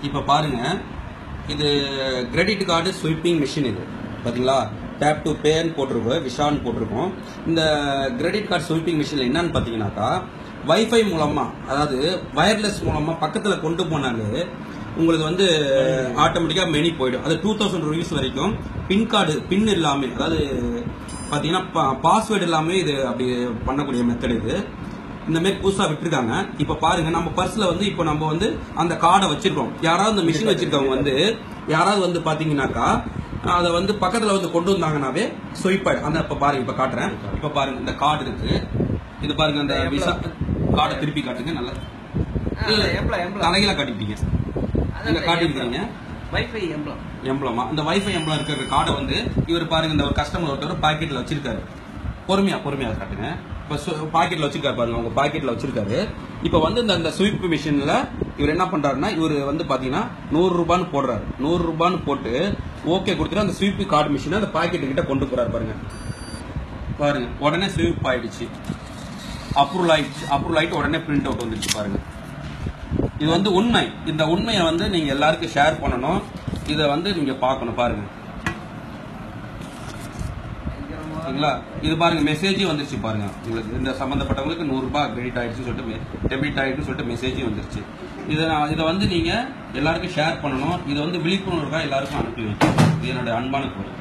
இப்போ பாருங்க, இது கிரெடிட் கார்டு ஸ்வீப்பிங் மிஷின். இது பார்த்தீங்களா, டேப் டு பேன்னு போட்டிருக்கோம், விஷான்னு போட்டிருக்கோம். இந்த கிரெடிட் கார்டு ஸ்வீப்பிங் மிஷினில் என்னன்னு பார்த்தீங்கன்னாக்கா, வைஃபை மூலமாக, அதாவது வயர்லெஸ் மூலமாக பக்கத்தில் கொண்டு போனாலே உங்களுக்கு வந்து ஆட்டோமேட்டிக்காக மெனி போயிடும். அது 2000 rupees வரைக்கும். பின் இல்லாமல், அதாவது பார்த்தீங்கன்னா பாஸ்வேர்டு இல்லாமல் இது அப்படி பண்ணக்கூடிய மெத்தட். இது இந்த மாதிரி புதுசாக விட்டுருக்காங்க. இப்போ பாருங்க, நம்ம பர்ஸில் வந்து இப்போ நம்ம வந்து அந்த கார்டை வச்சிருக்கோம். யாராவது இந்த மிஷின் வச்சிருக்கவங்க வந்து யாராவது வந்து பார்த்தீங்கன்னாக்கா அதை வந்து பக்கத்தில் வந்து கொண்டு வந்தாங்கன்னாவே ஸ்வைப் ஆயிடும். அந்த இப்போ பாருங்க, இப்போ காட்டுறேன். இப்போ பாருங்க, இந்த கார்டு இருக்கு. இது பாருங்க, அந்த விசா கார்டை திருப்பி காட்டுங்க. நல்லா தலையில காட்டிட்டீங்க, நீங்க காட்டிருக்கீங்க. வைஃபை எம்ப்ளமா, இந்த வைஃபை எம்ப்ளம் இருக்கிற கார்டை வந்து இவர் பாருங்க, இந்த ஒரு கஸ்டமர் ஒருத்தர் பாக்கெட்ல வச்சிருக்காரு. பொறுமையா காட்டுங்க. இப்போ பாக்கெட்ல வச்சிருக்காரு பாருங்க, உங்க பாக்கெட்ல வச்சிருக்காரு. இப்போ வந்து இந்த ஸ்வீப் மிஷின்ல இவர் என்ன பண்றாருன்னா, இவர் வந்து பாத்தீங்கன்னா 100 ரூபான்னு போடுறாரு. 100 ரூபான்னு போட்டு ஓகே கொடுத்துட்டு அந்த ஸ்வீப் கார்டு மிஷினை அந்த பாக்கெட் கிட்ட கொண்டு போறாரு. பாருங்க, உடனே ஸ்வீப் ஆயிடுச்சு, அப்ரூவல் ஆயிட்டு உடனே பிரிண்ட் அவுட் வந்துருச்சு. பாருங்க, இது வந்து உண்மை. இந்த உண்மையை வந்து நீங்க எல்லாருக்கும் ஷேர் பண்ணணும். இதை வந்து நீங்க பார்க்கணும். பாருங்க, இது பாருங்க, மெசேஜும் வந்துருச்சு. பாருங்க, உங்களுக்கு இந்த சம்பந்தப்பட்டவங்களுக்கு 100 ரூபாய் கிரெடிட் ஆயிடுச்சு சொல்லிட்டு, டெபிட் ஆயிடுச்சு சொல்லிட்டு மெசேஜும் வந்துருச்சு. இதை வந்து நீங்க எல்லாருக்கும் ஷேர் பண்ணணும். இதை வந்து விழிப்புணர்வாக எல்லாருக்கும் அனுப்பி வைக்கணும். இது என்னோட அன்பான கோரிக்கை.